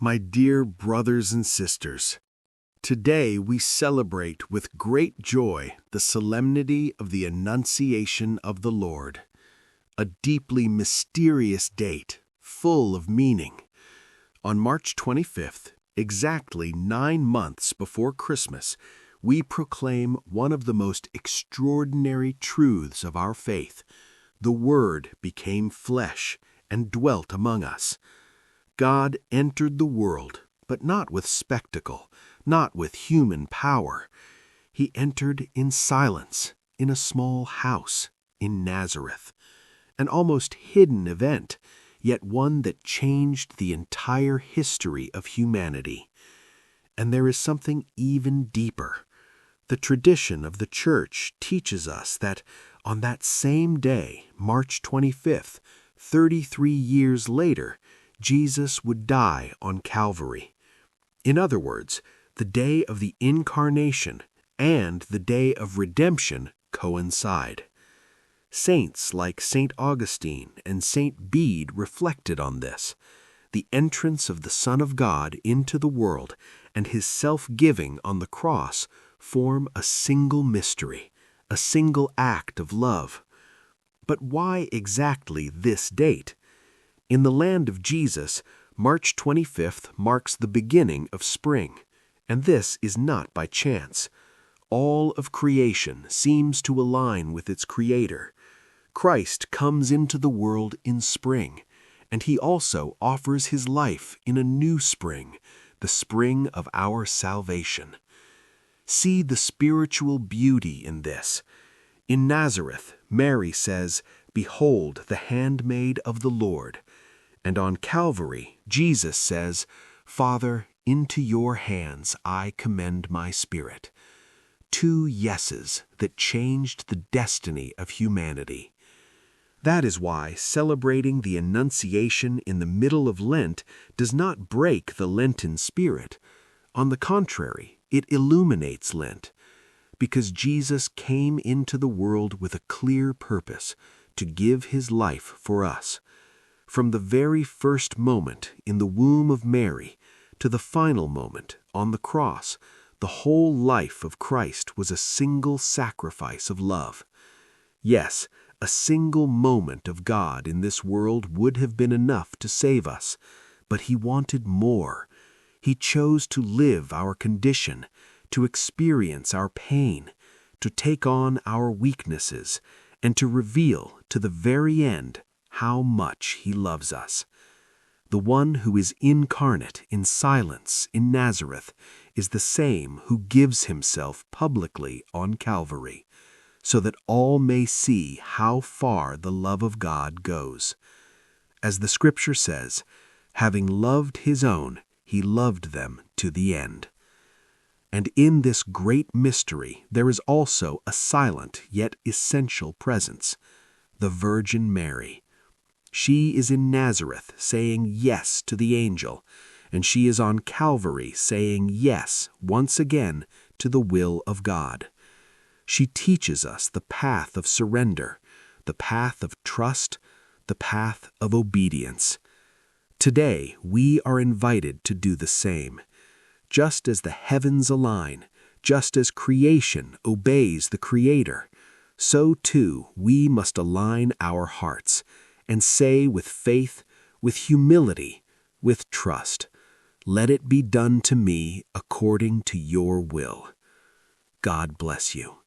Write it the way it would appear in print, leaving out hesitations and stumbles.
My dear brothers and sisters, today we celebrate with great joy the solemnity of the Annunciation of the Lord, a deeply mysterious date, full of meaning. On March 25th, exactly 9 months before Christmas, we proclaim one of the most extraordinary truths of our faith. The Word became flesh and dwelt among us. God entered the world, but not with spectacle, not with human power. He entered in silence, in a small house, in Nazareth. An almost hidden event, yet one that changed the entire history of humanity. And there is something even deeper. The tradition of the Church teaches us that on that same day, March 25th, 33 years later, Jesus would die on Calvary. In other words, the day of the Incarnation and the day of redemption coincide. Saints like St. Augustine and St. Bede reflected on this. The entrance of the Son of God into the world and his self-giving on the cross form a single mystery, a single act of love. But why exactly this date? In the land of Jesus, March 25th marks the beginning of spring, and this is not by chance. All of creation seems to align with its Creator. Christ comes into the world in spring, and he also offers his life in a new spring, the spring of our salvation. See the spiritual beauty in this. In Nazareth, Mary says, "Behold the handmaid of the Lord." And on Calvary, Jesus says, "Father, into your hands I commend my spirit." 2 yeses that changed the destiny of humanity. That is why celebrating the Annunciation in the middle of Lent does not break the Lenten spirit. On the contrary, it illuminates Lent, because Jesus came into the world with a clear purpose, to give his life for us. From the very first moment in the womb of Mary to the final moment on the cross, the whole life of Christ was a single sacrifice of love. Yes, a single moment of God in this world would have been enough to save us, but he wanted more. He chose to live our condition, to experience our pain, to take on our weaknesses, and to reveal to the very end how much he loves us. The one who is incarnate in silence in Nazareth is the same who gives himself publicly on Calvary, so that all may see how far the love of God goes. As the Scripture says, having loved his own, he loved them to the end. And in this great mystery there is also a silent yet essential presence, the Virgin Mary. She is in Nazareth saying yes to the angel, and she is on Calvary saying yes once again to the will of God. She teaches us the path of surrender, the path of trust, the path of obedience. Today we are invited to do the same. Just as the heavens align, just as creation obeys the Creator, so too we must align our hearts and say with faith, with humility, with trust, "Let it be done to me according to your will." God bless you.